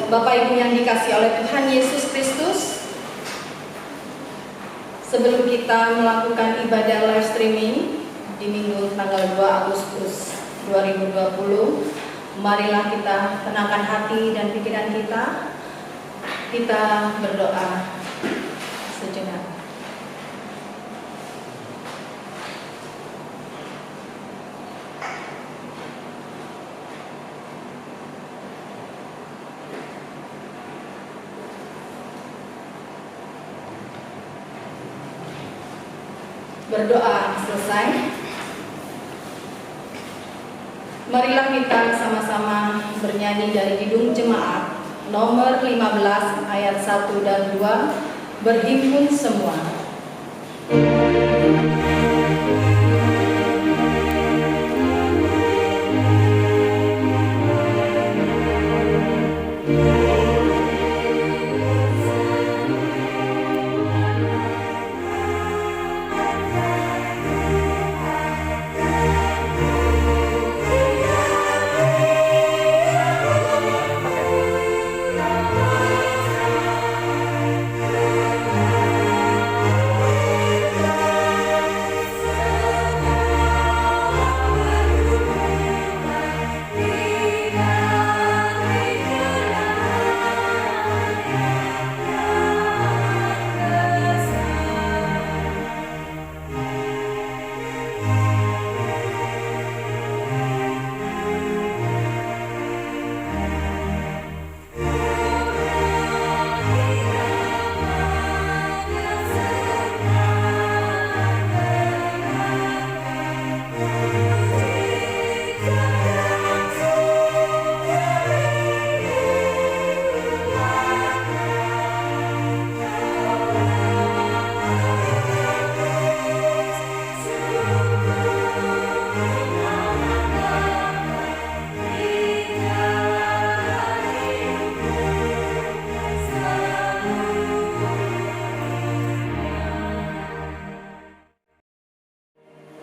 Bapak Ibu yang dikasihi oleh Tuhan Yesus Kristus, sebelum kita melakukan ibadah live streaming di Minggu tanggal 2 Agustus 2020, marilah kita tenangkan hati dan pikiran kita. Kita berdoa sejenak. Berdoa selesai. Marilah kita sama-sama bernyanyi dari Kidung Jemaat nomor 15 ayat 1 dan 2, berhimpun semua.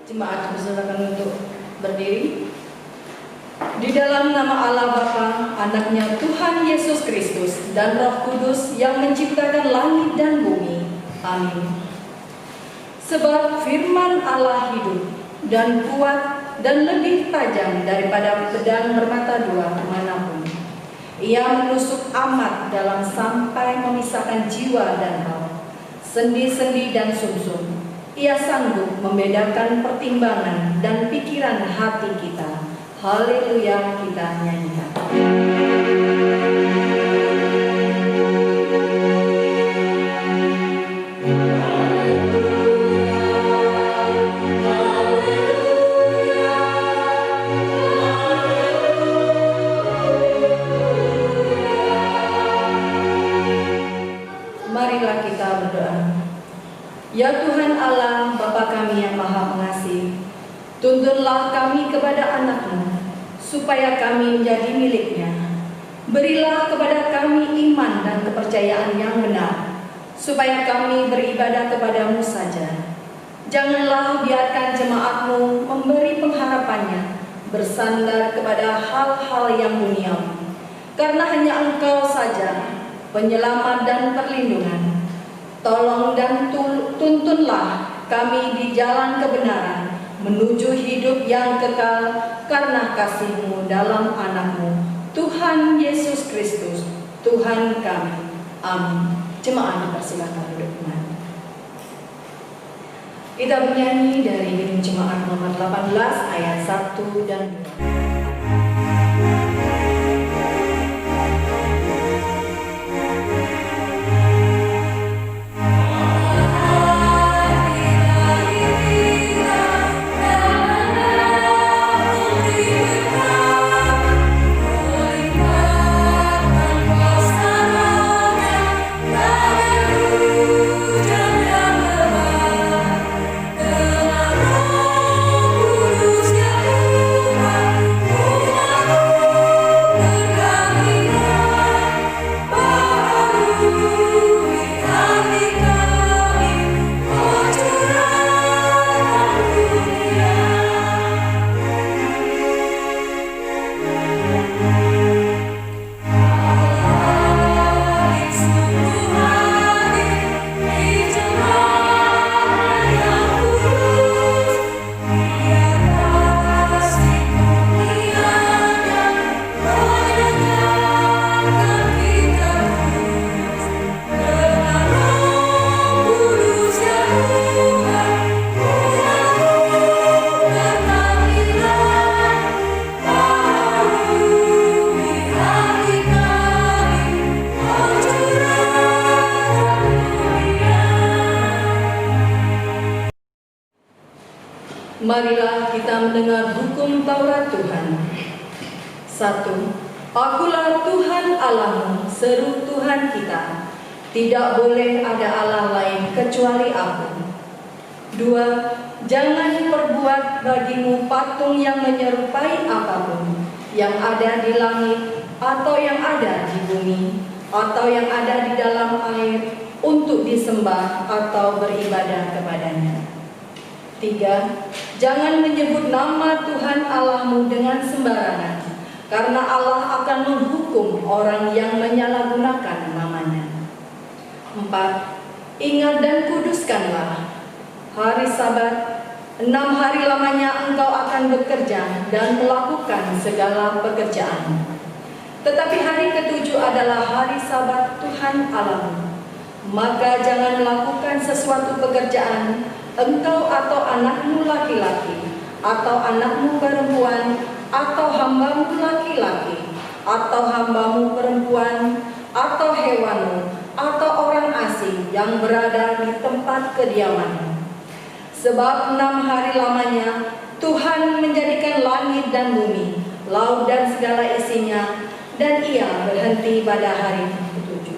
Jemaat dipersilakan untuk berdiri. Di dalam nama Allah Bapa, Anaknya Tuhan Yesus Kristus, dan Roh Kudus yang menciptakan langit dan bumi. Amin. Sebab firman Allah hidup dan kuat dan lebih tajam daripada pedang bermata dua manapun. Ia menusuk amat dalam sampai memisahkan jiwa dan roh, sendi-sendi dan sumsum. Ia sanggup membedakan pertimbangan dan pikiran hati kita. Haleluya, kita nyanyikan. Marilah kita berdoa. Ya Tuhan Allah, Bapa kami yang Maha Pengasih, tuntunlah kami kepada anak-Mu, supaya kami menjadi milik-Nya. Berilah kepada kami iman dan kepercayaan yang benar, supaya kami beribadah kepada-Mu saja. Janganlah biarkan jemaat-Mu memberi pengharapannya bersandar kepada hal-hal yang duniawi, karena hanya Engkau saja penyelamat dan perlindungan. Tolong dan tuntunlah kami di jalan kebenaran, menuju hidup yang kekal, karena kasih-Mu dalam anak-Mu, Tuhan Yesus Kristus, Tuhan kami. Amin. Jemaat dipersilakan duduk kembali. Kita bernyanyi dari Kidung Jemaat nomor 18 ayat 1 dan 2. Kudus, ya Tuhan. Marilah kita mendengar hukum Taurat Tuhan. 1. Akulah Tuhan Allahmu, seru Tuhan kita. Tidak boleh ada Allah lain kecuali Aku. 2. Jangan perbuat bagimu patung yang menyerupai apapun, yang ada di langit, atau yang ada di bumi, atau yang ada di dalam air, untuk disembah atau beribadah kepadanya. 3. Jangan menyebut nama Tuhan Allahmu dengan sembarangan, karena Allah akan menghukum orang yang menyalahgunakan namanya. 4. Ingat dan kuduskanlah hari Sabat. 6 hari lamanya engkau akan bekerja dan melakukan segala pekerjaan. Tetapi hari ke-7 adalah hari Sabat Tuhan Allahmu. Maka jangan melakukan sesuatu pekerjaan, engkau atau anakmu laki-laki, atau anakmu perempuan, atau hambamu laki-laki, atau hambamu perempuan, atau hewanmu, atau orang asing yang berada di tempat kediamanmu. Sebab 6 hari lamanya Tuhan menjadikan langit dan bumi, laut dan segala isinya, dan Ia berhenti pada hari ke-7.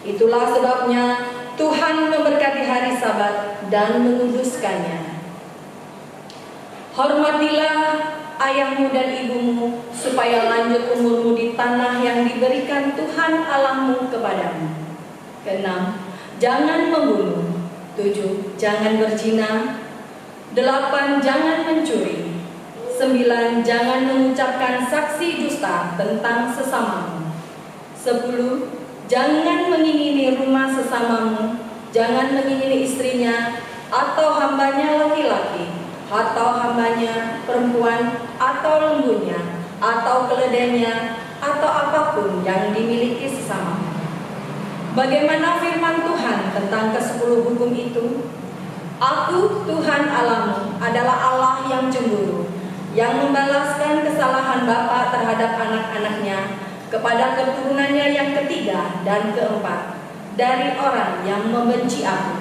Itulah sebabnya Tuhan memberkati hari Sabat dan menguduskannya. Hormatilah ayahmu dan ibumu, supaya lanjut umurmu di tanah yang diberikan Tuhan Allahmu kepadamu. 6. Jangan membunuh. 7. Jangan berzina. 8. Jangan mencuri. 9. Jangan mengucapkan saksi dusta tentang sesamamu. 10. Jangan mengingini rumah sesamamu, jangan mengingini istrinya, atau hambanya laki-laki, atau hambanya perempuan, atau lembunya, atau keledainya, atau apapun yang dimiliki sesamamu. Bagaimana firman Tuhan tentang ke-10 hukum itu? Aku, Tuhan Allahmu, adalah Allah yang cemburu, yang membalaskan kesalahan bapa terhadap anak-anaknya, kepada keturunannya yang ketiga dan keempat dari orang yang membenci Aku.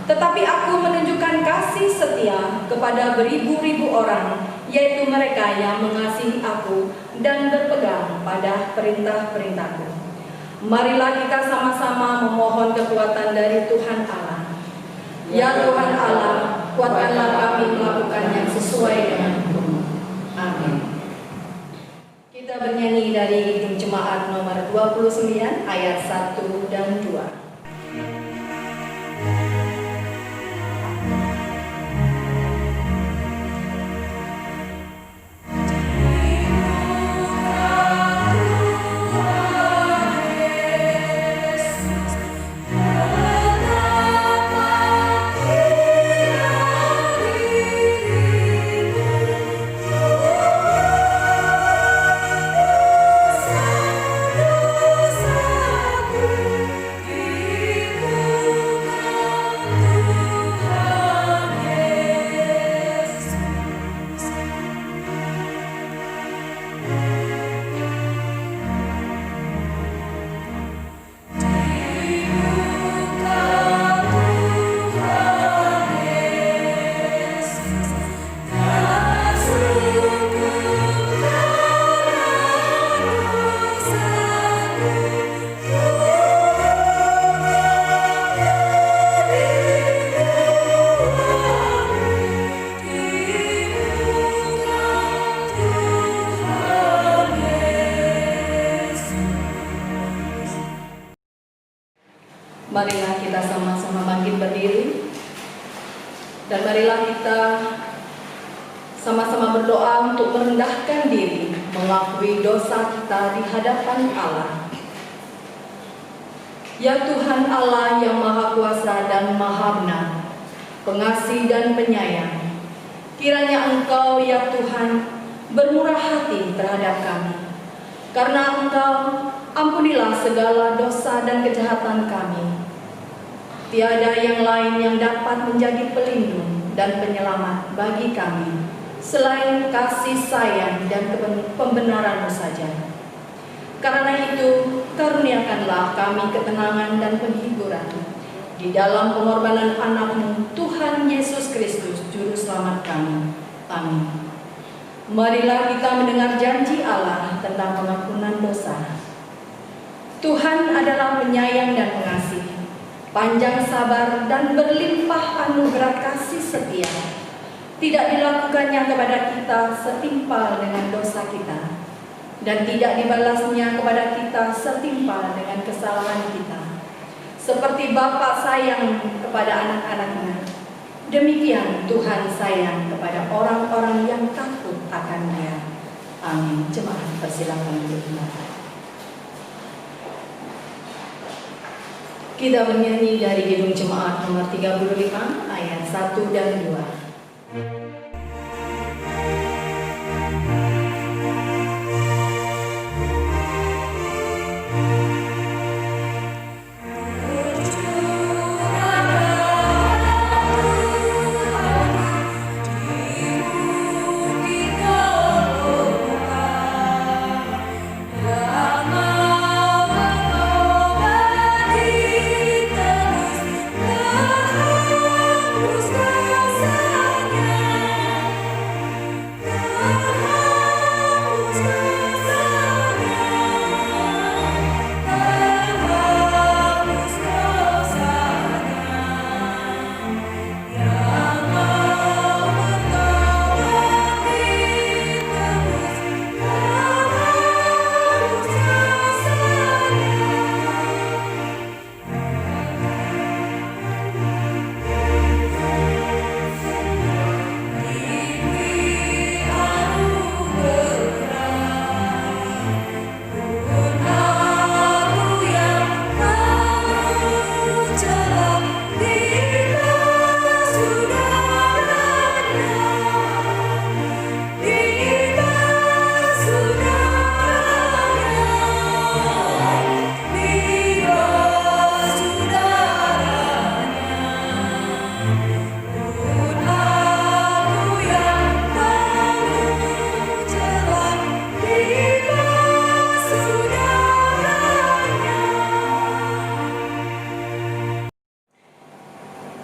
Tetapi Aku menunjukkan kasih setia kepada beribu-ribu orang, yaitu mereka yang mengasihi Aku dan berpegang pada perintah-perintah-Ku. Marilah kita sama-sama memohon kekuatan dari Tuhan Allah. Ya Tuhan Allah, kuatkanlah kami melakukan yang sesuai dengan Hukum. Amin. Kita bernyanyi dari Himne Jemaat nomor 29 ayat 1 dan 2. Marilah kita sama-sama bangkit berdiri, dan marilah kita sama-sama berdoa untuk merendahkan diri, mengakui dosa kita di hadapan Allah. Ya Tuhan Allah yang Maha Kuasa dan Maha Benar, pengasih dan penyayang, kiranya Engkau ya Tuhan bermurah hati terhadap kami. Karena Engkau ampunilah segala dosa dan kejahatan kami. Tiada yang lain yang dapat menjadi pelindung dan penyelamat bagi kami selain kasih sayang dan pembenaran-Mu saja. Karena itu, karuniakanlah kami ketenangan dan penghiburan di dalam pengorbanan anak-Mu, Tuhan Yesus Kristus, Juru Selamat kami. Amin. Marilah kita mendengar janji Allah tentang pengampunan dosa. Tuhan adalah penyayang dan pengasih, panjang sabar dan berlimpah anugerah kasih setia. Tidak dilakukannya kepada kita setimpal dengan dosa kita, dan tidak dibalasnya kepada kita setimpal dengan kesalahan kita. Seperti Bapa sayang kepada anak-anaknya, demikian Tuhan sayang kepada orang-orang yang takut akan Dia. Amin. Jemaat persilakan duduk. Kita menyanyi dari Kidung Jemaat nomor 35 ayat 1 dan 2.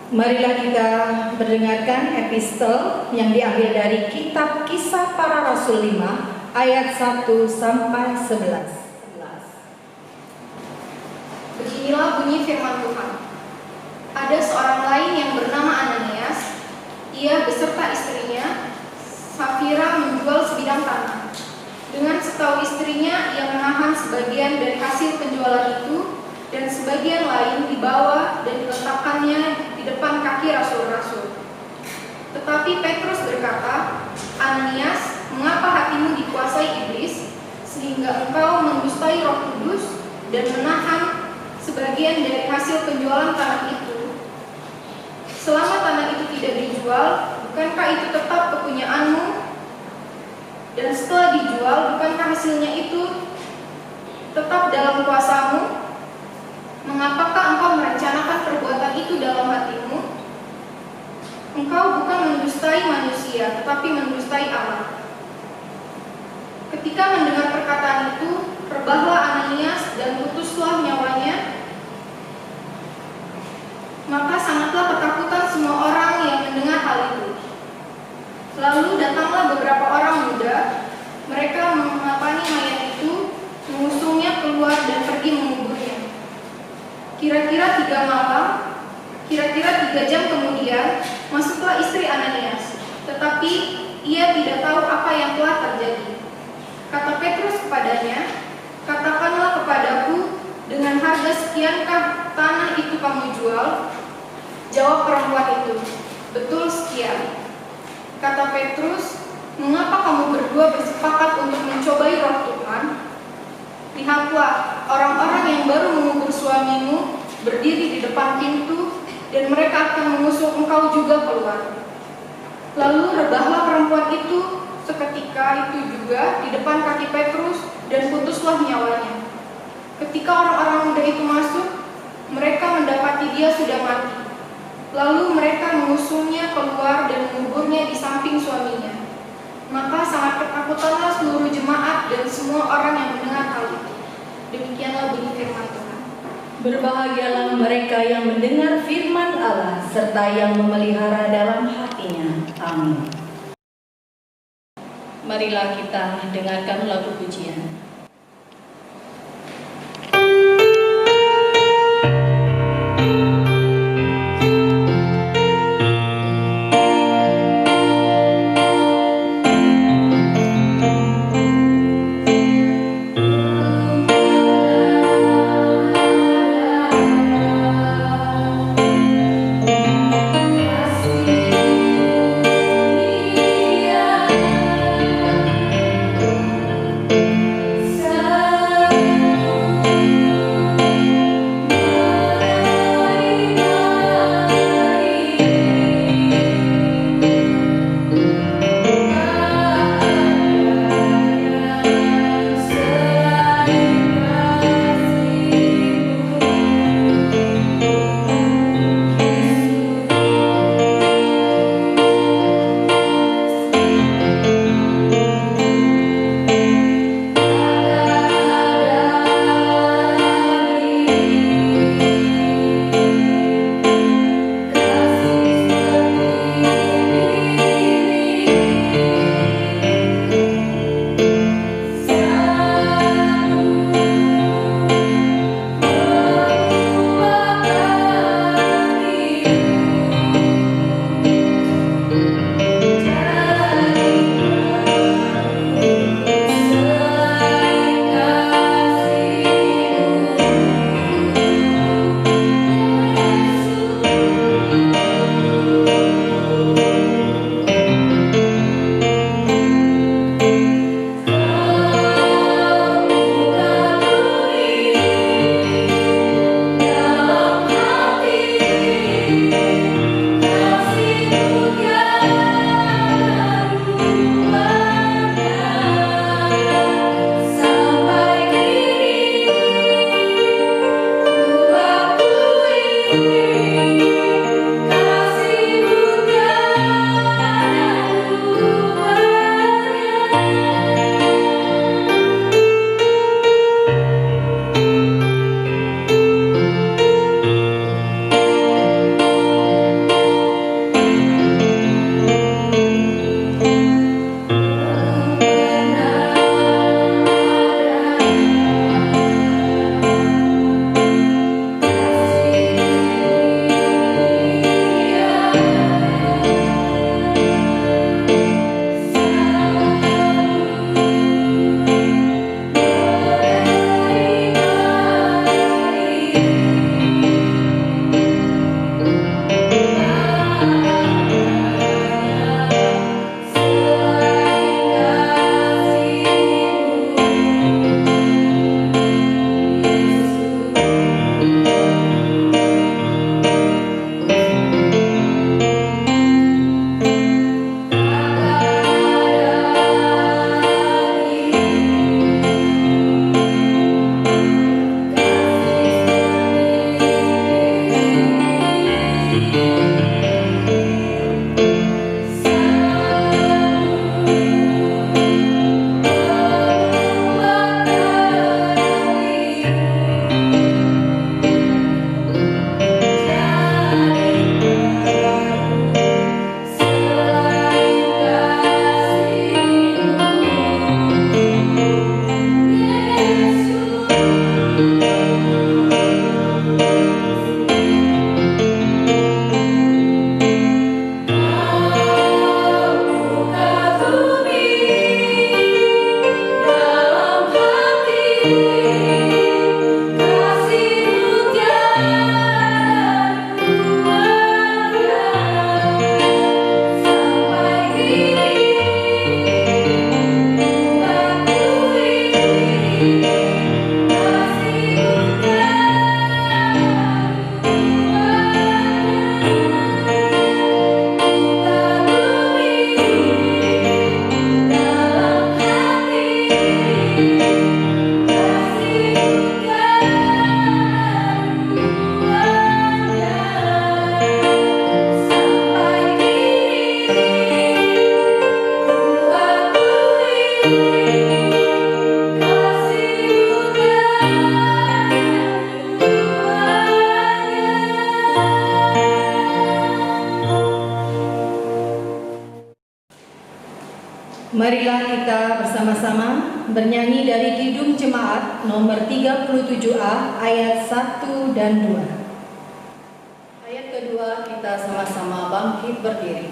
Marilah kita mendengarkan epistel yang diambil dari kitab Kisah Para Rasul 5 ayat 1 sampai 11. Beginilah bunyi firman Tuhan. Ada seorang lain yang bernama Ananias. Ia beserta istrinya Safira menjual sebidang tanah. Dengan setahu istrinya, ia menahan sebagian dari hasil penjualan itu dan sebagian lain dibawa dan diletakkannya di depan kaki rasul-rasul. Tetapi Petrus berkata, "Ananias, mengapa hatimu dikuasai iblis, sehingga engkau mendustai Roh Kudus dan menahan sebagian dari hasil penjualan tanah itu? Selama tanah itu tidak dijual, bukankah itu tetap kepunyaanmu? Dan setelah dijual, bukankah hasilnya itu tetap dalam kuasamu? Mengapakah engkau merencanakan perbuatan itu dalam hatimu? Engkau bukan mendustai manusia, tetapi mendustai Allah." Ketika mendengar perkataan itu, rebahlah Ananias dan putuslah nyawanya. Maka sangatlah ketakutan semua orang yang mendengar hal itu. Lalu datanglah beberapa orang muda. Mereka mengapani mayat itu, mengusungnya keluar dan pergi menguburnya. Kira-kira 3 jam kemudian, masuklah istri Ananias, tetapi ia tidak tahu apa yang telah terjadi. Kata Petrus kepadanya, "Katakanlah kepadaku, dengan harga sekiankah tanah itu kamu jual?" Jawab perempuan itu, "Betul sekian." Kata Petrus, "Mengapa kamu berdua bersepakat untuk mencobai Roh Tuhan? Lihatlah, orang-orang yang baru mengubur suamimu berdiri di depan pintu, dan mereka akan mengusung engkau juga keluar." Lalu rebahlah perempuan itu seketika itu juga di depan kaki Petrus, dan putuslah nyawanya. Ketika orang-orang muda itu masuk, mereka mendapati dia sudah mati. Lalu mereka mengusungnya keluar dan menguburnya di samping suaminya. Maka sangat ketakutanlah seluruh jemaat dan semua orang yang mendengar hal itu. Demikianlah bunyi firman Tuhan. Berbahagialah mereka yang mendengar firman Allah serta yang memelihara dalam hatinya. Amin. Marilah kita dengarkan lagu pujian. Marilah kita bersama-sama bernyanyi dari Kidung Jemaat nomor 37A ayat 1 dan 2. Ayat kedua kita sama-sama bangkit berdiri.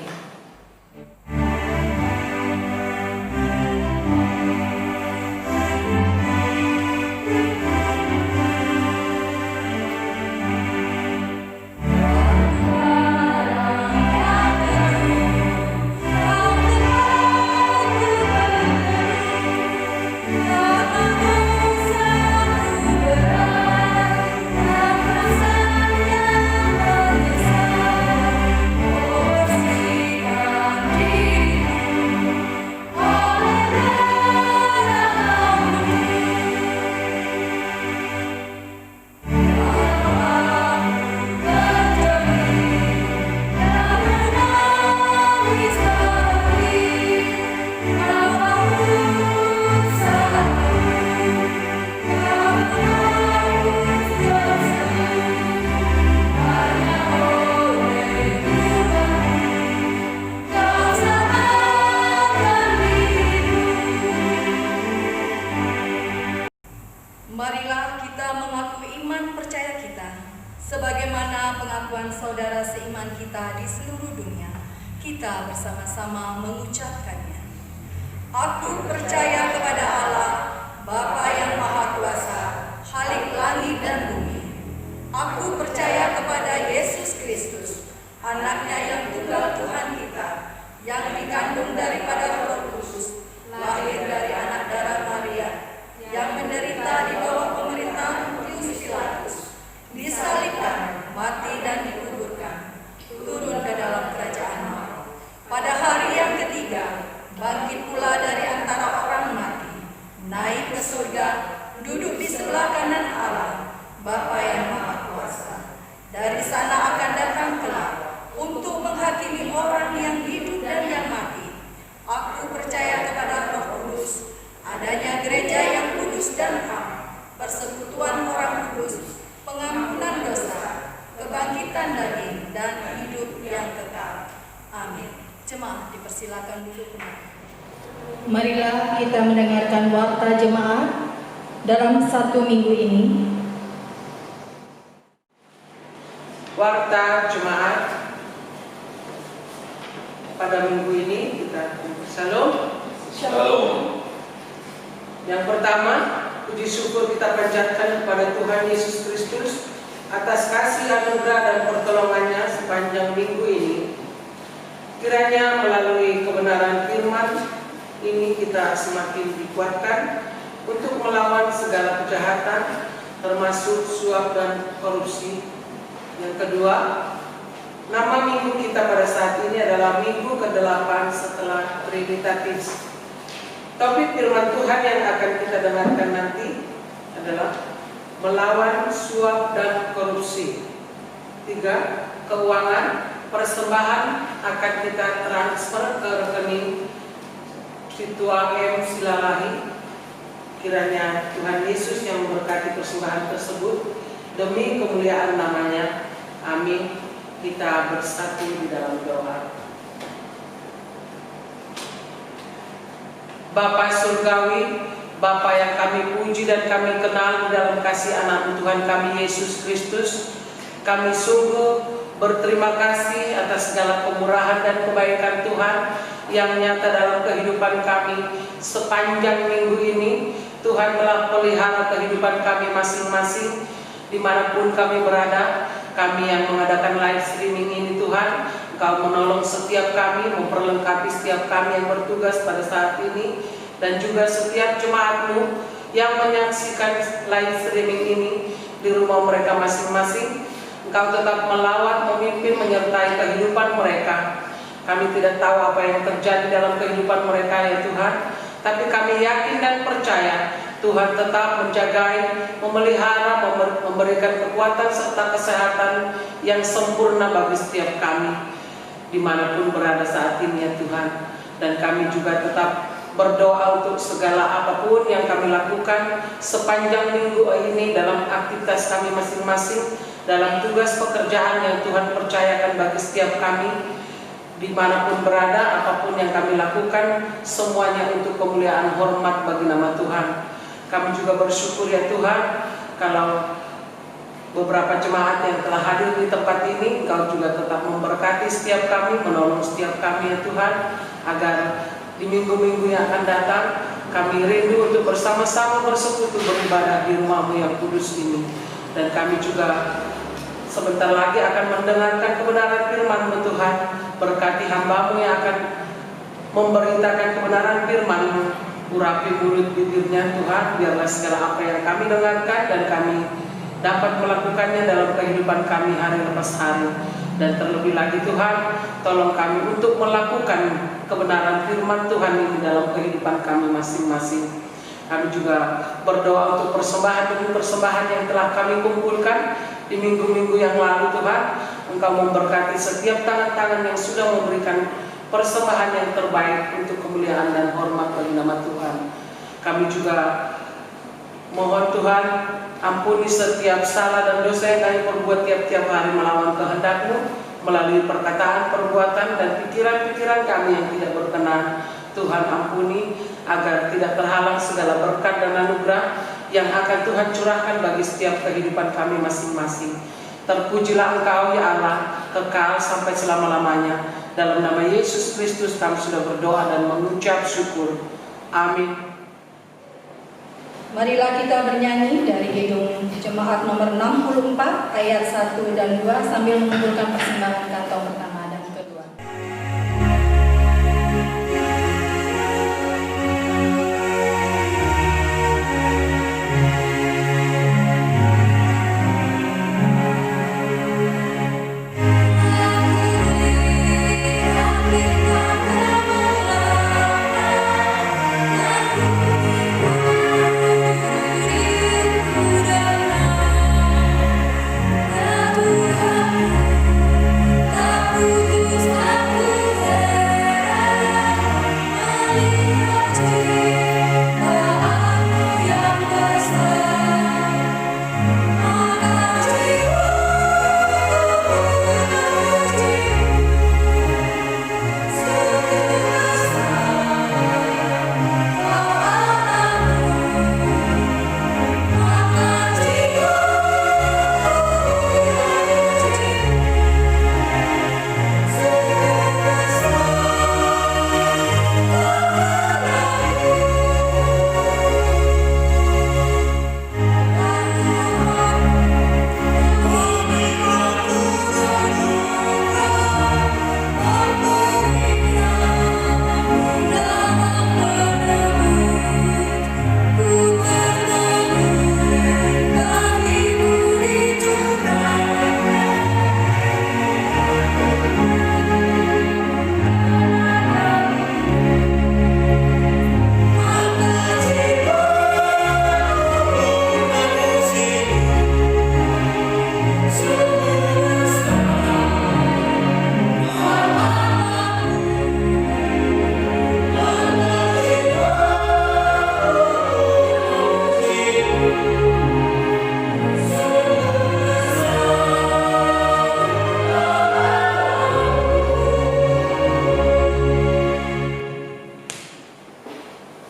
Marilah kita mengakui iman percaya kita, sebagaimana pengakuan saudara seiman kita di seluruh dunia. Kita bersama-sama mengucapkannya. Aku percaya kepada Allah, Bapa yang Maha Kuasa, Khalik langit dan bumi. Aku percaya kepada Yesus Kristus, Anaknya yang tunggal Tuhan kita, yang dikandung daripada Roh Kudus, lahir dari anak darah Maria, yang menderita di bawah pemerintahan Pontius Pilatus, disalibkan, mati dan dikuburkan, turun ke dalam kerajaan Allah. Pada hari yang ketiga, bangkit pula dari antara orang mati, naik ke surga, duduk di sebelah kanan Allah, Bapa yang Maha Kuasa. Dari sana akan datang kelak untuk menghakimi orang yang hidup dan yang mati. Aku percaya kepada Roh Kudus, adanya gereja yang kudus dan ham, persekutuan orang kudus, pengampunan dosa, kebangkitan daging, dan hidup yang kekal. Amin. Jemaat dipersilakan duduk kembali. Marilah kita mendengarkan warta jemaat dalam 1 minggu ini. Warta jemaat pada minggu ini kita Shalom. Shalom. Yang pertama, puji syukur kita panjatkan kepada Tuhan Yesus Kristus atas kasih anugerah dan pertolongannya sepanjang minggu ini. Kiranya melalui kebenaran firman ini kita semakin dikuatkan untuk melawan segala kejahatan, termasuk suap dan korupsi. Yang kedua, nama minggu kita pada saat ini adalah minggu ke-8 setelah Trinitatis. Topik firman Tuhan yang akan kita dengarkan nanti adalah melawan suap dan korupsi. 3. Keuangan, persembahan akan kita transfer ke rekening Situa M. Silalahi. Kiranya Tuhan Yesus yang memberkati persembahan tersebut demi kemuliaan namanya. Amin. Kita bersatu di dalam doa. Bapa Surgawi, Bapa yang kami puji dan kami kenal di dalam kasih anak Tuhan kami Yesus Kristus, kami sungguh berterima kasih atas segala kemurahan dan kebaikan Tuhan yang nyata dalam kehidupan kami sepanjang minggu ini. Tuhan telah pelihara kehidupan kami masing-masing dimanapun kami berada. Kami yang mengadakan live streaming ini Tuhan, Engkau menolong setiap kami, memperlengkapi setiap kami yang bertugas pada saat ini, dan juga setiap jemaat-Mu yang menyaksikan live streaming ini di rumah mereka masing-masing. Engkau tetap melawat, memimpin, menyertai kehidupan mereka. Kami tidak tahu apa yang terjadi dalam kehidupan mereka ya Tuhan, tapi kami yakin dan percaya Tuhan tetap menjagai, memelihara, memberikan kekuatan serta kesehatan yang sempurna bagi setiap kami dimanapun berada saat ini ya Tuhan. Dan kami juga tetap berdoa untuk segala apapun yang kami lakukan sepanjang minggu ini dalam aktivitas kami masing-masing, dalam tugas pekerjaan yang Tuhan percayakan bagi setiap kami. dimanapun berada, apapun yang kami lakukan, semuanya untuk kemuliaan hormat bagi nama Tuhan. Kami juga bersyukur ya Tuhan, kalau beberapa jemaat yang telah hadir di tempat ini, Engkau juga tetap memberkati setiap kami, menolong setiap kami ya Tuhan, agar di minggu-minggu yang akan datang, kami rindu untuk bersama-sama bersekutu beribadah di rumah-Mu yang kudus ini. Dan kami juga sebentar lagi akan mendengarkan kebenaran firman-Mu Tuhan. Berkati hamba-Mu yang akan memberitakan kebenaran firman-Mu. Urapi mulut bibirnya Tuhan, biarlah segala apa yang kami dengarkan dan kami dapat melakukannya dalam kehidupan kami hari lepas hari. Dan terlebih lagi Tuhan, tolong kami untuk melakukan kebenaran firman Tuhan ini dalam kehidupan kami masing-masing. Kami juga berdoa untuk persembahan demi persembahan yang telah kami kumpulkan di minggu-minggu yang lalu Tuhan. Engkau memberkati setiap tangan-tangan yang sudah memberikan persembahan yang terbaik untuk kemuliaan dan hormat bagi nama Tuhan. Kami juga mohon Tuhan, ampuni setiap salah dan dosa yang kami perbuat tiap-tiap hari melawan kehendak-Mu, melalui perkataan, perbuatan, dan pikiran-pikiran kami yang tidak berkenan. Tuhan ampuni, agar tidak terhalang segala berkat dan anugerah yang akan Tuhan curahkan bagi setiap kehidupan kami masing-masing. Terpujilah Engkau ya Allah, kekal sampai selama-lamanya. Dalam nama Yesus Kristus kami sudah berdoa dan mengucap syukur. Amin. Marilah kita bernyanyi dari Kidung Jemaat nomor 64 ayat 1 dan 2 sambil mengumpulkan persembahan kantong pertama dan kedua.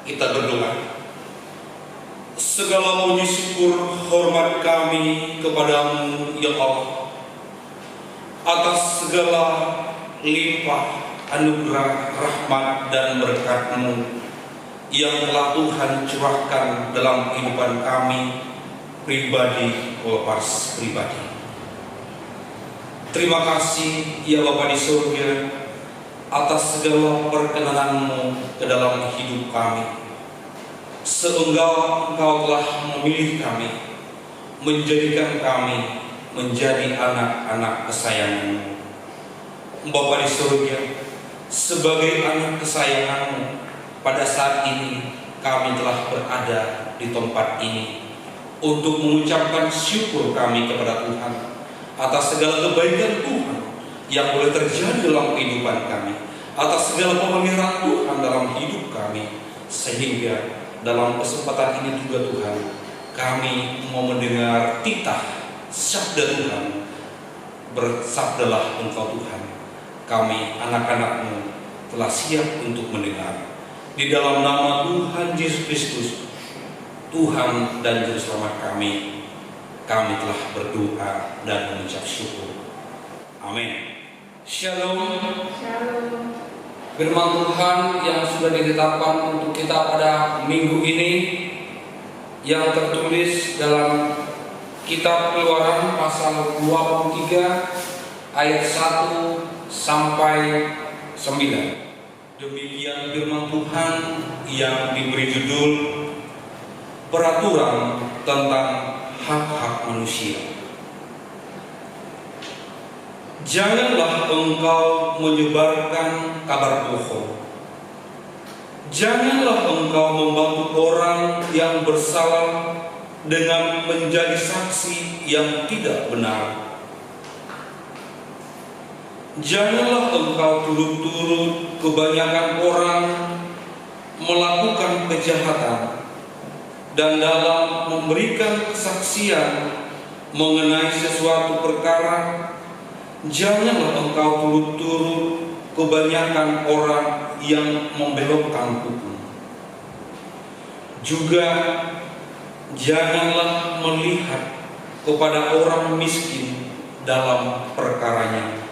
Kita berdoa. Segala puji syukur hormat kami kepadamu ya Allah, atas segala limpah anugerah rahmat dan berkat-Mu yang telah Tuhan curahkan dalam kehidupan kami pribadi lepas pribadi. Terima kasih ya Bapa di surga atas segala perkenanan-Mu ke dalam hidup kami. Seenggak Engkau telah memilih kami, menjadikan kami menjadi anak-anak kesayangan-Mu. Bapa di surga, sebagai anak kesayangan-Mu, pada saat ini kami telah berada di tempat ini untuk mengucapkan syukur kami kepada Tuhan atas segala kebaikan Tuhan yang boleh terjadi dalam kehidupan kami, atas segala pemeliharaan Tuhan dalam hidup kami, sehingga dalam kesempatan ini juga Tuhan, kami mau mendengar titah sabda Tuhan. Bersabdalah Engkau Tuhan, kami anak-anak-Mu telah siap untuk mendengar. Di dalam nama Tuhan Yesus Kristus, Tuhan dan Juru Selamat kami telah berdoa dan mengucap syukur. Amin. Shalom. Shalom. Firman Tuhan yang sudah ditetapkan untuk kita pada minggu ini yang tertulis dalam Kitab Keluaran pasal 23 ayat 1 sampai 9. Demikian firman Tuhan yang diberi judul Peraturan tentang Hak-hak Manusia. Janganlah engkau menyebarkan kabar bohong. Janganlah engkau membantu orang yang bersalah dengan menjadi saksi yang tidak benar. Janganlah engkau turut-turut kebanyakan orang melakukan kejahatan dan dalam memberikan kesaksian mengenai sesuatu perkara, janganlah engkau turut-turut kebanyakan orang yang membelokkan hukum. Juga janganlah melihat kepada orang miskin dalam perkaranya.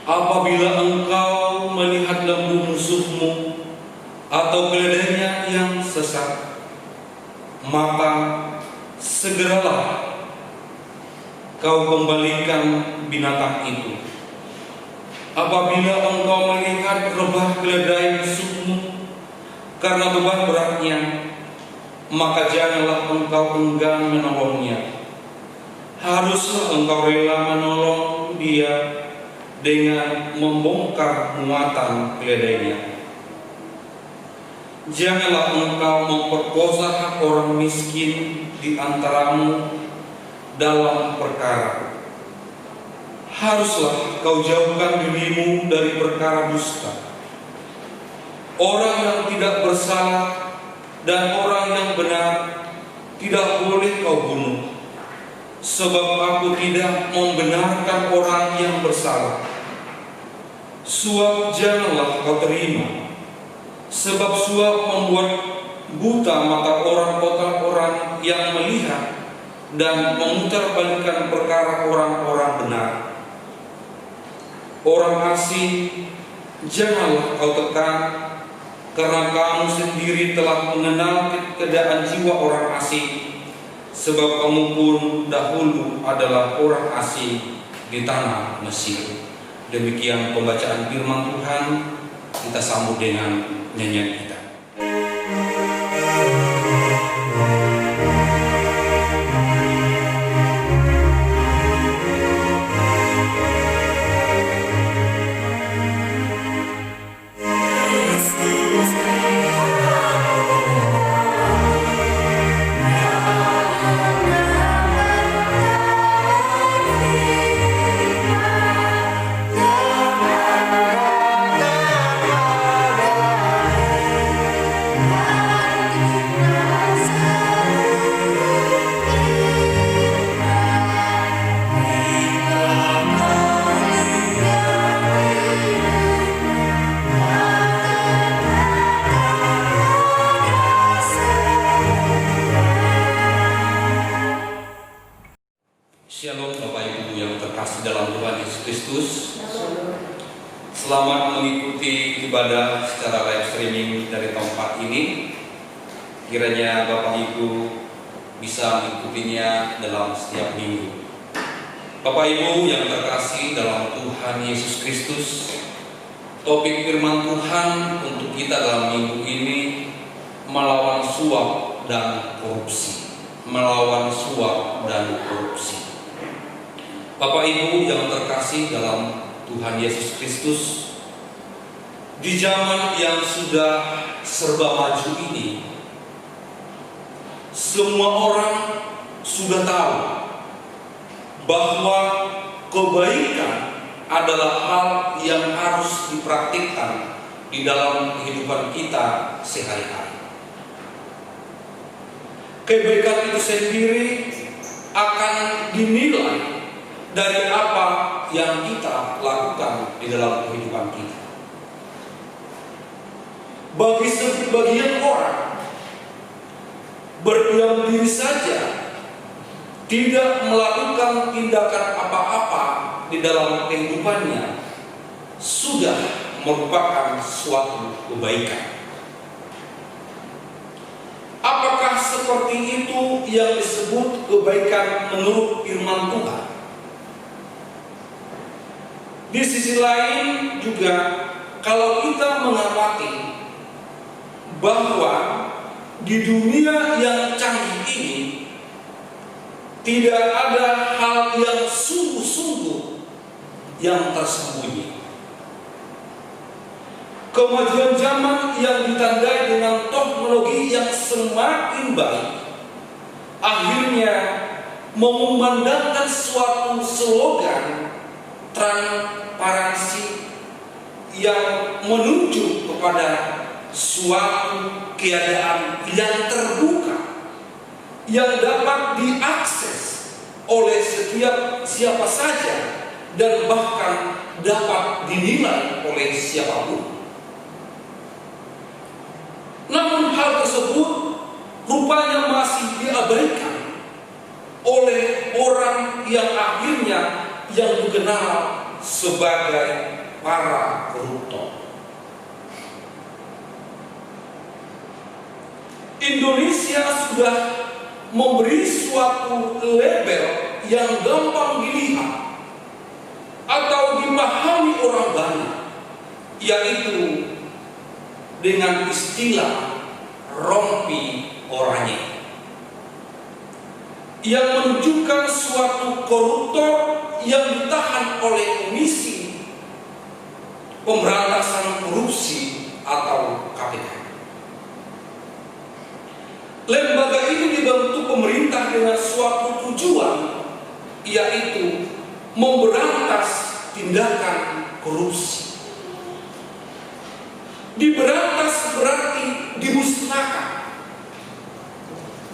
Apabila engkau melihat lembu musuhmu atau keledainya yang sesat, maka segeralah kau kembalikan binatang itu. Apabila engkau melihat rebah keledai musuhmu karena beban beratnya, maka janganlah engkau enggan menolongnya. Haruslah engkau rela menolong dia dengan membongkar muatan keledainya. Janganlah engkau memperkosa hak orang miskin di antaramu dalam perkara. Haruslah kau jauhkan dirimu dari perkara dusta. Orang yang tidak bersalah dan orang yang benar tidak boleh kau bunuh, sebab aku tidak membenarkan orang yang bersalah. Suap janganlah kau terima, sebab suap membuat buta mata orang yang melihat dan memutarbalikkan perkara orang-orang benar. Orang asing janganlah kau tekan, karena kamu sendiri telah mengenal keadaan jiwa orang asing, sebab kamu pun dahulu adalah orang asing di tanah Mesir. Demikian pembacaan firman Tuhan. Kita sambut dengan nyanyian kita. Shalom Bapak Ibu yang terkasih dalam Tuhan Yesus Kristus. Selamat mengikuti ibadah secara live streaming dari tempat ini. Kiranya Bapak Ibu bisa mengikutinya dalam setiap minggu. Bapak Ibu yang terkasih dalam Tuhan Yesus Kristus, topik firman Tuhan untuk kita dalam minggu ini melawan suap dan korupsi. Melawan suap dan korupsi. Bapak Ibu yang terkasih dalam Tuhan Yesus Kristus, di zaman yang sudah serba maju ini, semua orang sudah tahu bahwa kebaikan adalah hal yang harus dipraktikkan di dalam kehidupan kita sehari-hari. Kebaikan itu sendiri akan dinilai dari apa yang kita lakukan di dalam kehidupan kita. Bagi sebagian orang, berdiam diri saja, tidak melakukan tindakan apa-apa di dalam kehidupannya, sudah merupakan suatu kebaikan. Apakah seperti itu yang disebut kebaikan menurut firman Tuhan? Di sisi lain juga, kalau kita mengamati bahwa di dunia yang canggih ini tidak ada hal yang sungguh-sungguh yang tersembunyi. Kemajuan zaman yang ditandai dengan teknologi yang semakin baik akhirnya mengumandangkan suatu slogan transparansi yang menunjuk kepada suatu keadaan yang terbuka yang dapat diakses oleh setiap siapa saja dan bahkan dapat dinilai oleh siapapun. Namun hal tersebut rupanya masih diabaikan oleh orang yang akhirnya yang dikenal sebagai para koruptor. Indonesia sudah memberi suatu label yang gampang dilihat atau dipahami orang banyak, yaitu dengan istilah rompi oranye, yang menunjukkan suatu koruptor yang ditahan oleh Komisi Pemberantasan Korupsi atau KPK. Lembaga ini dibentuk pemerintah dengan suatu tujuan, yaitu memberantas tindakan korupsi. Diberantas berarti dimusnahkan.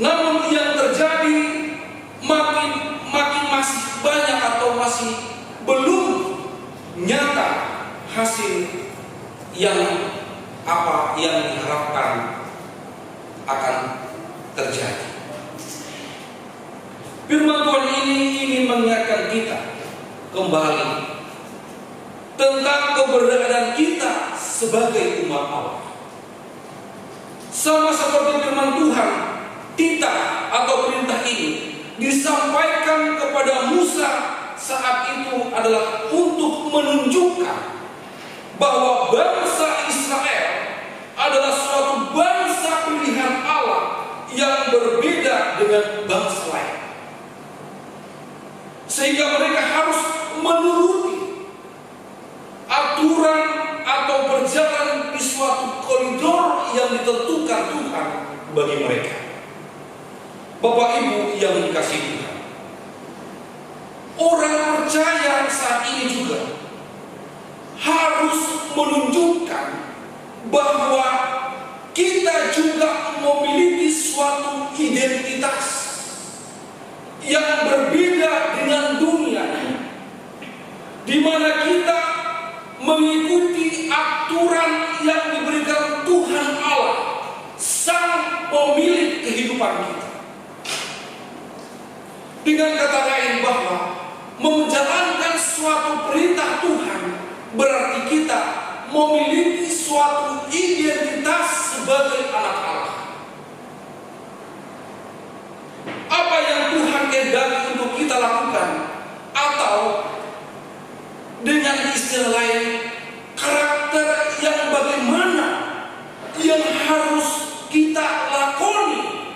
Namun yang terjadi makin masih banyak atau masih belum nyata hasil yang diharapkan akan terjadi. Firman Tuhan ini ingin mengingatkan kita kembali tentang keberadaan kita sebagai umat Allah. Sama seperti firman Tuhan, titah atau perintah ini disampaikan kepada Musa saat itu adalah untuk menunjukkan bahwa bangsa Israel adalah suatu bangsa pilihan Allah yang berbeda dengan bangsa lain, sehingga mereka harus menuruti aturan atau berjalan di suatu koridor yang ditentukan Tuhan bagi mereka. Bapak Ibu yang dikasihi Tuhan, orang percaya saat ini juga harus menunjukkan bahwa kita juga memiliki suatu identitas yang berbeda dengan dunia, di mana kita mengikuti aturan yang diberikan Tuhan Allah, Sang Pemilik kehidupan kita. Dengan kata lain, bahwa menjalankan suatu perintah Tuhan berarti kita memiliki suatu identitas sebagai anak Allah. Apa yang Tuhan kehendaki untuk kita lakukan, atau dengan istilah lain, karakter yang bagaimana yang harus kita lakoni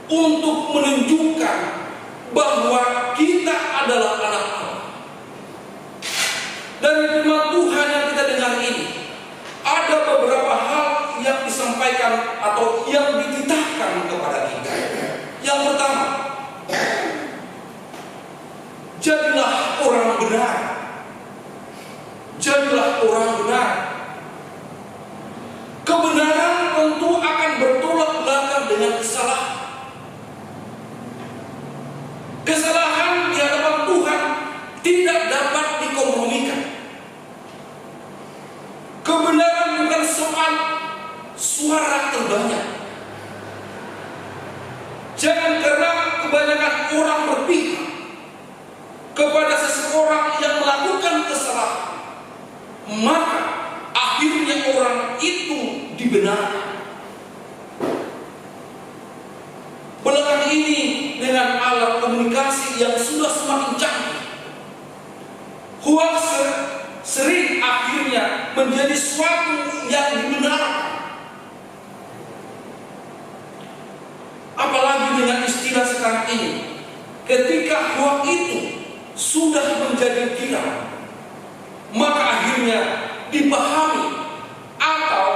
untuk menunjukkan bahwa kita adalah anak Allah. Dari firman Tuhan yang kita dengar ini, ada beberapa hal yang disampaikan atau yang dititahkan kepada kita. Yang pertama, jadilah orang benar. Jadilah orang benar. Kebenaran tentu akan bertolak belakang dengan kesalahan. Kesalahan di hadapan Tuhan suara terbanyak. Jangan karena kebanyakan orang berpihak kepada seseorang yang melakukan kesalahan, maka akhirnya orang itu dibenarkan. Belakangan ini dengan alat komunikasi yang sudah semakin canggih, hoax sering akhirnya menjadi suatu yang dibenarkan. Apalagi dengan istilah sekarang ini, ketika hoax itu sudah menjadi viral, maka akhirnya dipahami atau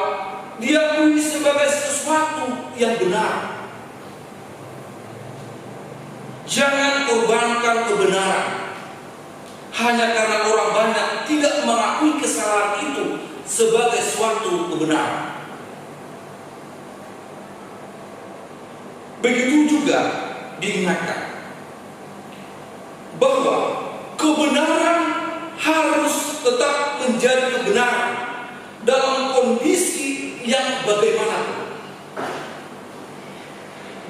diakui sebagai sesuatu yang benar. Jangan korbankan kebenaran hanya karena orang banyak tidak mengakui kesalahan itu sebagai suatu kebenaran. Begitu juga diingatkan bahwa kebenaran harus tetap menjadi kebenaran dalam kondisi yang bagaimanapun.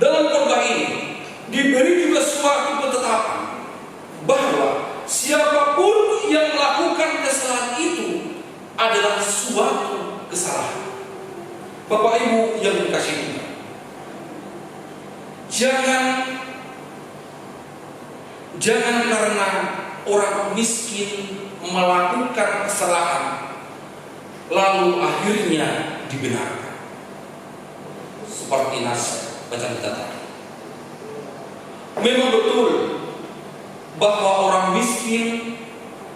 Dalam khotbah ini diberi juga suatu ketetapan bahwa siapapun yang melakukan kesalahan itu adalah suatu kesalahan. Bapak Ibu yang dikasihi Tuhan, jangan karena orang miskin melakukan kesalahan lalu akhirnya dibenarkan. Seperti nas bacaan kita tadi. Memang betul bahwa orang miskin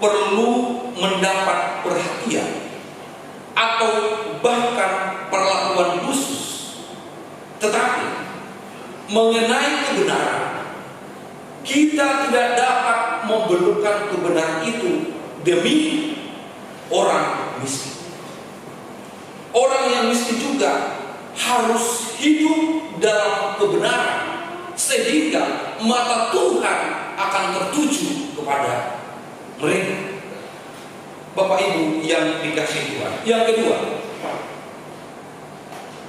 perlu mendapat perhatian atau bahkan perlakuan khusus. Tetapi mengenai kebenaran, kita tidak dapat membelokkan kebenaran itu demi orang miskin. Orang yang miskin juga harus hidup dalam kebenaran, sehingga mata Tuhan akan tertuju kepada mereka. Bapak Ibu yang dikasihi Tuhan. Yang kedua,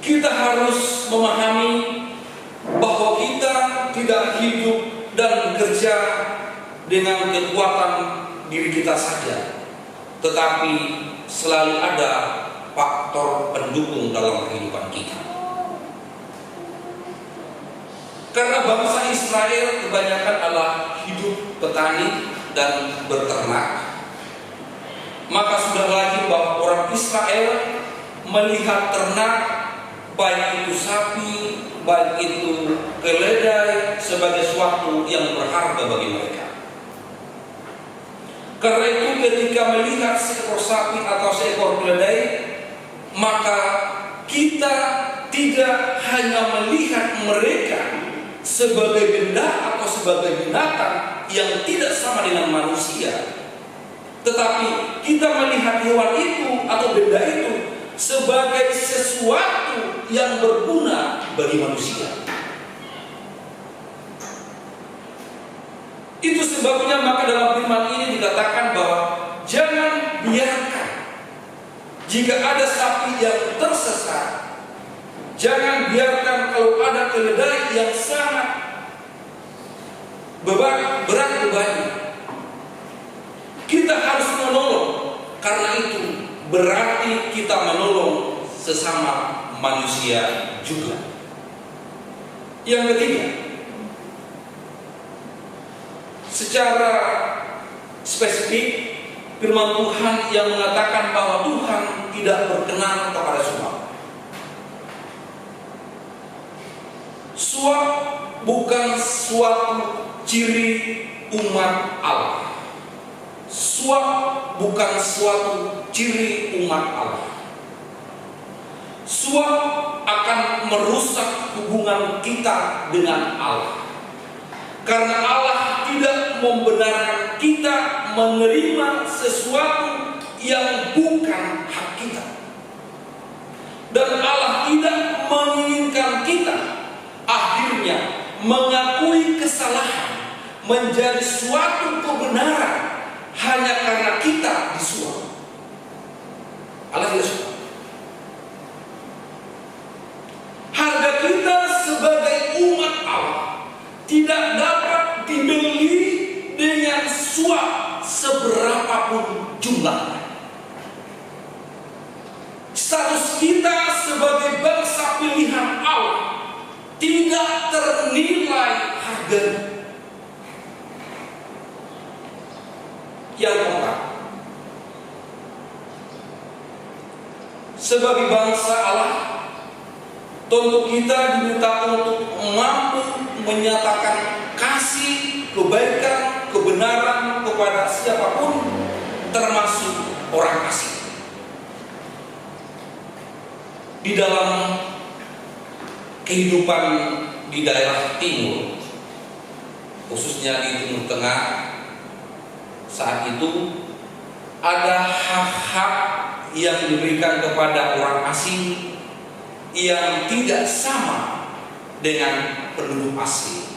kita harus memahami bahwa kita tidak hidup dan bekerja dengan kekuatan diri kita saja, tetapi selalu ada faktor pendukung dalam kehidupan kita. Karena bangsa Israel kebanyakan adalah hidup petani dan berternak, maka sudah lagi bahwa orang Israel melihat ternak, baik itu sapi, baik itu keledai, sebagai sesuatu yang berharga bagi mereka. Karena itu ketika melihat seekor sapi atau seekor keledai, maka kita tidak hanya melihat mereka sebagai benda atau sebagai binatang yang tidak sama dengan manusia, tetapi kita melihat hewan itu atau benda itu sebagai sesuatu yang berguna bagi manusia. Itu sebabnya maka dalam firman ini dikatakan bahwa jangan biarkan jika ada sapi yang tersesat, jangan biarkan kalau ada keledai yang sangat berat bebannya, kita harus menolong. Karena itu berarti kita menolong sesama manusia juga. Yang ketiga, secara spesifik firman Tuhan yang mengatakan bahwa Tuhan tidak berkenan kepada suap. Suap bukan suatu ciri umat Allah. Suap bukan suatu ciri umat Allah. Suap akan merusak hubungan kita dengan Allah. Karena Allah tidak membenarkan kita menerima sesuatu yang bukan hak kita. Dan Allah tidak menginginkan kita akhirnya mengakui kesalahan menjadi suatu kebenaran hanya karena kita disuap. Allah tidak suka. jumlahnya. Status kita sebagai bangsa pilihan Allah tidak ternilai harganya. Yang keempat, sebagai bangsa Allah, tentu kita diminta untuk mampu menyatakan kasih, kebaikan, kebenaran kepada siapapun, termasuk orang asing. Di dalam kehidupan di daerah timur, khususnya di Timur Tengah, saat itu ada hak-hak yang diberikan kepada orang asing yang tidak sama dengan penduduk asli.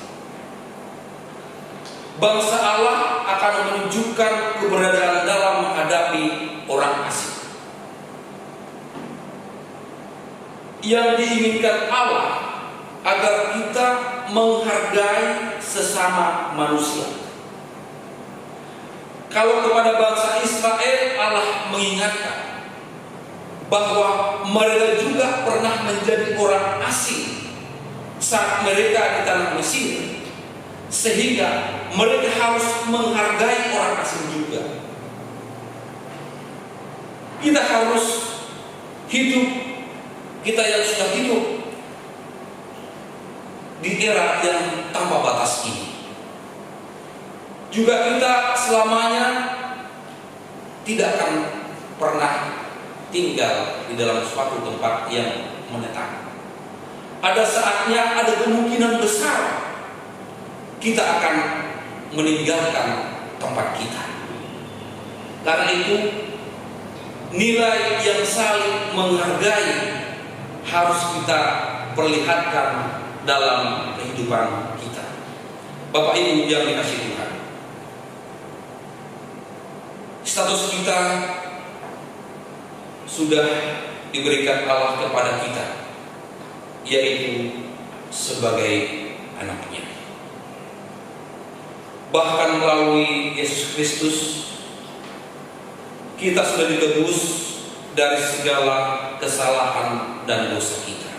Bangsa Allah akan menunjukkan keberadaan dalam menghadapi orang asing. Yang diinginkan Allah agar kita menghargai sesama manusia. Kalau kepada bangsa Israel, Allah mengingatkan bahwa mereka juga pernah menjadi orang asing saat mereka di tanah Mesir, sehingga mereka harus menghargai orang asing juga. Kita harus hidup, kita yang sudah hidup di era yang tanpa batas ini, juga kita selamanya tidak akan pernah tinggal di dalam suatu tempat yang menetap. Ada saatnya, ada kemungkinan besar kita akan meninggalkan tempat kita. Karena itu, nilai yang saling menghargai harus kita perlihatkan dalam kehidupan kita. Bapak Ibu yang dikasihi Tuhan, status kita sudah diberikan Allah kepada kita, yaitu sebagai anak-Nya. Bahkan melalui Yesus Kristus kita sudah ditebus dari segala kesalahan dan dosa kita.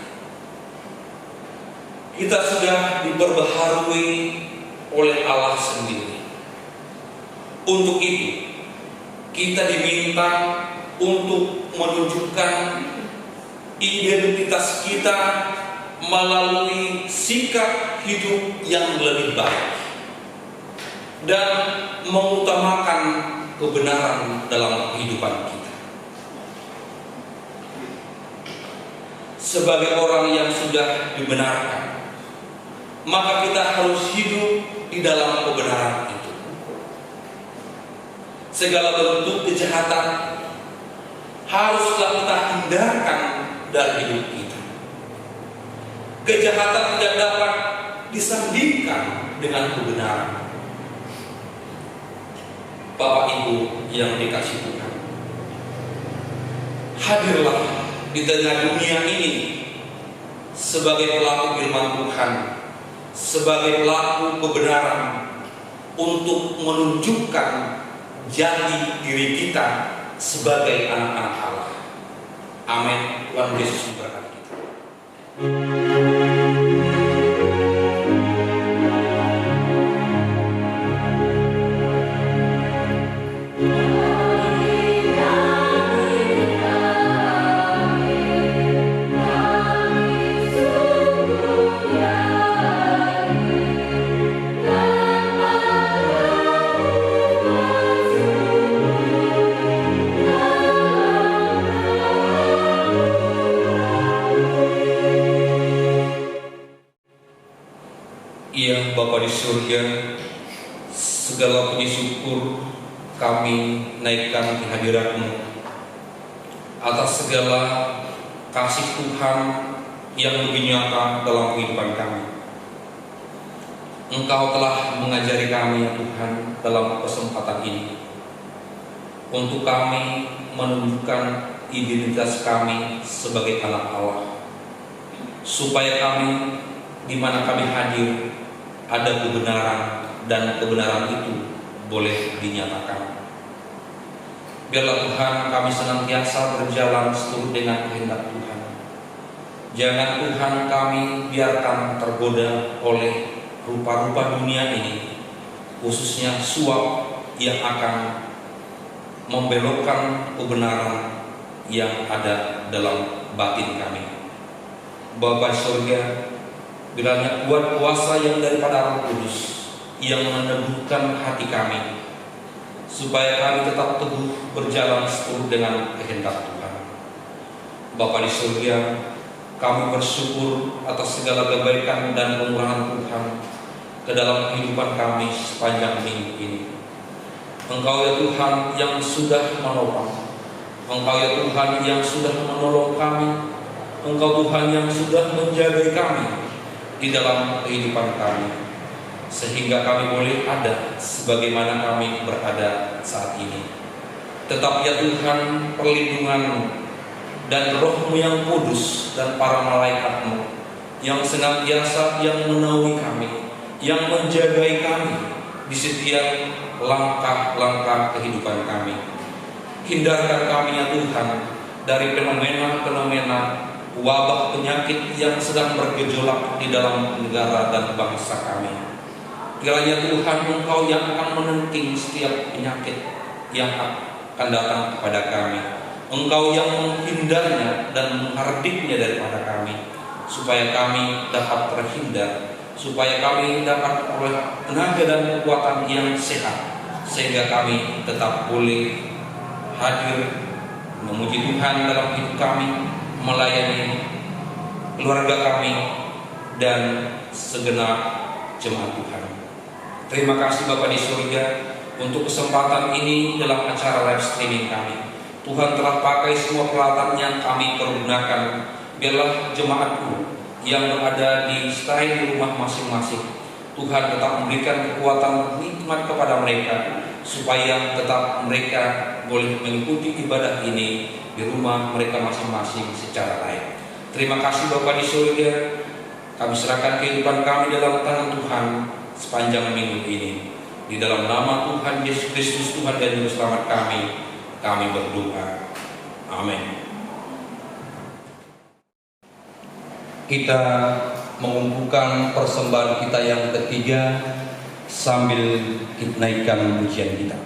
Kita sudah diperbaharui oleh Allah sendiri. Untuk itu, kita diminta untuk menunjukkan identitas kita melalui sikap hidup yang lebih baik dan mengutamakan kebenaran dalam kehidupan kita. Sebagai orang yang sudah dibenarkan, maka kita harus hidup di dalam kebenaran itu. Segala bentuk kejahatan haruslah kita hindarkan dari hidup kita. Kejahatan tidak dapat disandingkan dengan kebenaran. Bapak Ibu yang dikasihi Tuhan, hadirlah di tengah dunia ini sebagai pelaku firman Tuhan, sebagai pelaku kebenaran, untuk menunjukkan jati diri kita sebagai anak-anak Allah. Amin. Tuhan Yesus memberkati kita. Ya Bapa di surga, segala puji syukur kami naikkan di hadirat-Mu atas segala kasih Tuhan yang lebih nyata dalam kehidupan kami. Engkau telah mengajari kami ya Tuhan dalam kesempatan ini untuk kami menunjukkan identitas kami sebagai anak Allah, supaya kami di mana kami hadir ada kebenaran, dan kebenaran itu boleh dinyatakan. Biarlah Tuhan kami senantiasa berjalan seturut dengan kehendak Tuhan. Jangan Tuhan kami biarkan tergoda oleh rupa-rupa dunia ini, khususnya suap yang akan membelokkan kebenaran yang ada dalam batin kami. Bapa surga, bilangnya kuat kuasa yang daripada Roh Kudus yang meneguhkan hati kami, supaya kami tetap teguh berjalan seturut dengan kehendak Tuhan. Bapa di surga, kami bersyukur atas segala kebaikan dan kemurahan Tuhan ke dalam kehidupan kami sepanjang minggu ini. Engkau ya Tuhan yang sudah menopang, Engkau ya Tuhan yang sudah menolong kami, Engkau Tuhan yang sudah menjaga kami di dalam kehidupan kami, sehingga kami boleh ada sebagaimana kami berada saat ini. Tetap ya Tuhan perlindungan-Mu dan Roh-Mu yang kudus dan para malaikat-Mu yang senantiasa yang menaungi kami, yang menjagai kami di setiap langkah-langkah kehidupan kami. Hindarkan kami ya Tuhan dari fenomena-fenomena wabah penyakit yang sedang bergejolak di dalam negara dan bangsa kami. Kiranya Tuhan Engkau yang akan menenting setiap penyakit yang akan datang kepada kami. Engkau yang menghindarnya dan menghardiknya daripada kami, supaya kami dapat terhindar, supaya kami dapat oleh tenaga dan kekuatan yang sehat, sehingga kami tetap boleh hadir memuji Tuhan dalam hidup kami, melayani keluarga kami dan segenap jemaat Tuhan. Terima kasih Bapa di surga untuk kesempatan ini dalam acara live streaming kami. Tuhan telah pakai semua peralatan yang kami pergunakan. Biarlah jemaatku yang berada di setai di rumah masing-masing, Tuhan tetap memberikan kekuatan nikmat kepada mereka, supaya tetap mereka boleh mengikuti ibadah ini di rumah mereka masing-masing secara baik. Terima kasih Bapa di surga. Kami serahkan kehidupan kami dalam tangan Tuhan sepanjang minggu ini. Di dalam nama Tuhan Yesus Kristus, Tuhan dan Juru Selamat kami berdoa. Amin. Kita mengumpulkan persembahan kita yang ketiga sambil kita naikkan pujian kita.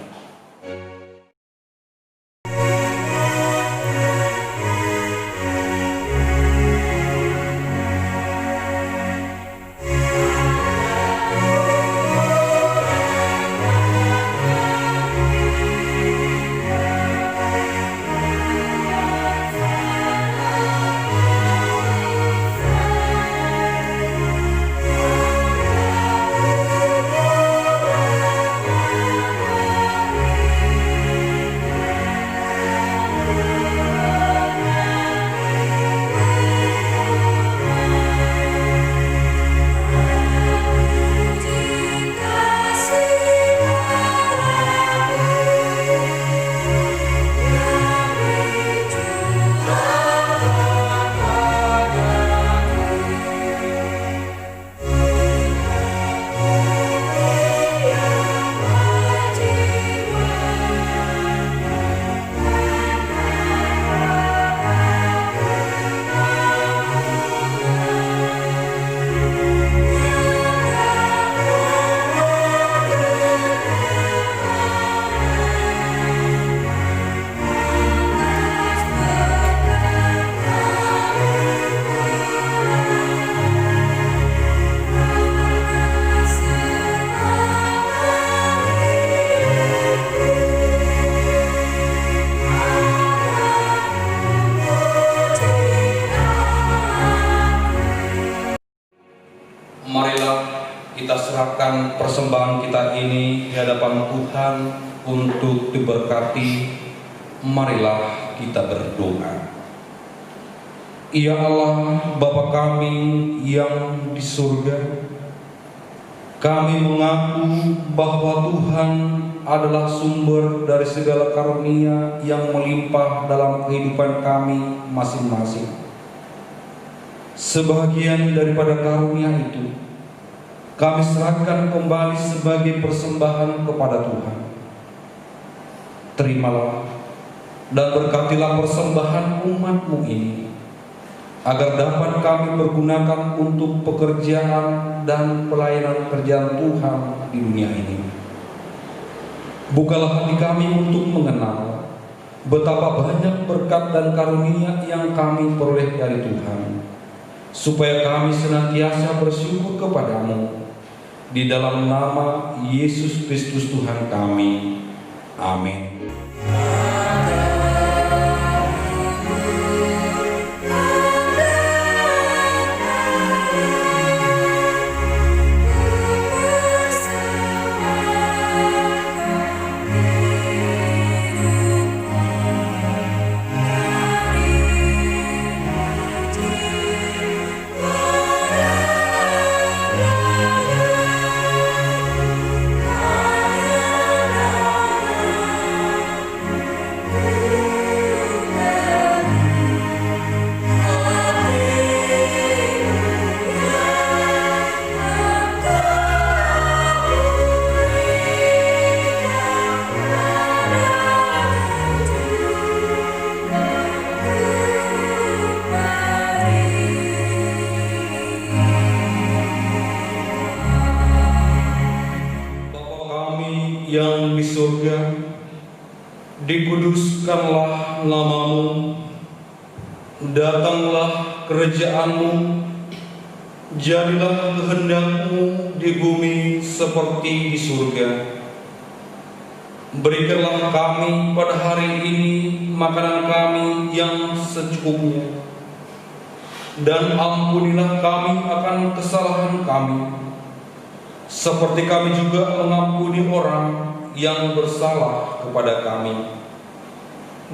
Serahkan persembahan kita ini di hadapan Tuhan untuk diberkati. Marilah kita berdoa. Ya Allah, Bapa kami yang di surga, kami mengaku bahwa Tuhan adalah sumber dari segala karunia yang melimpah dalam kehidupan kami masing-masing. Sebagian daripada karunia itu kami serahkan kembali sebagai persembahan kepada Tuhan. Terimalah dan berkatilah persembahan umat-Mu ini, agar dapat kami pergunakan untuk pekerjaan dan pelayanan kerjaan Tuhan di dunia ini. Bukalah hati kami untuk mengenal betapa banyak berkat dan karunia yang kami peroleh dari Tuhan, supaya kami senantiasa bersyukur kepada-Mu. Di dalam nama Yesus Kristus Tuhan kami. Amin. Yang di surga, dikuduskanlah nama-Mu, datanglah kerajaan-Mu, jadilah kehendak-Mu di bumi seperti di surga. Berikanlah kami pada hari ini makanan kami yang secukupnya, dan ampunilah kami akan kesalahan kami, seperti kami juga mengampuni orang yang bersalah kepada kami.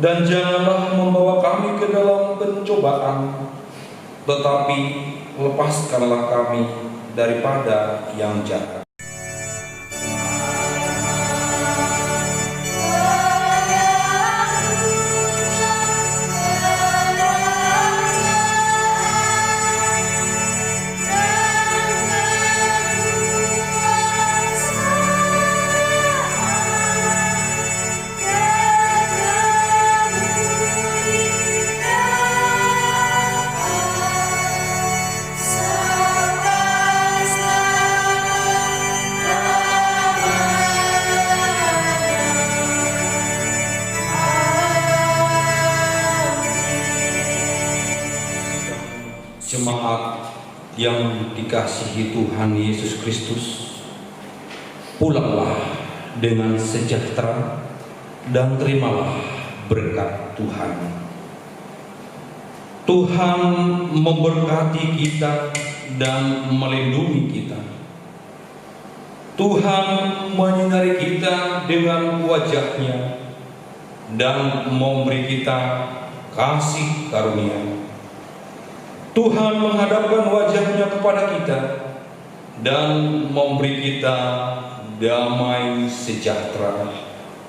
Dan janganlah membawa kami ke dalam pencobaan, tetapi lepaskanlah kami daripada yang jahat. Jemaat yang dikasihi Tuhan Yesus Kristus, pulanglah dengan sejahtera dan terimalah berkat Tuhan. Tuhan memberkati kita dan melindungi kita. Tuhan menyinari kita dengan wajah-Nya dan memberi kita kasih karunia. Tuhan menghadapkan wajah-Nya kepada kita dan memberi kita damai sejahtera.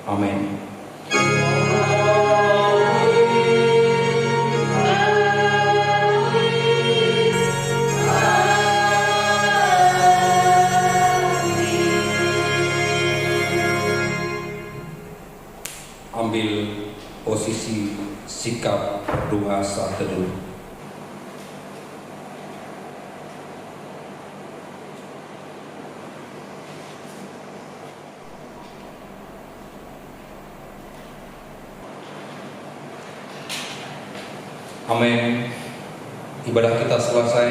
Amin. Ambil posisi sikap berdoa saat teduh. Amin. Ibadah kita selesai.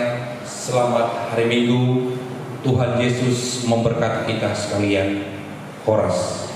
Selamat hari Minggu. Tuhan Yesus memberkati kita sekalian. Horas.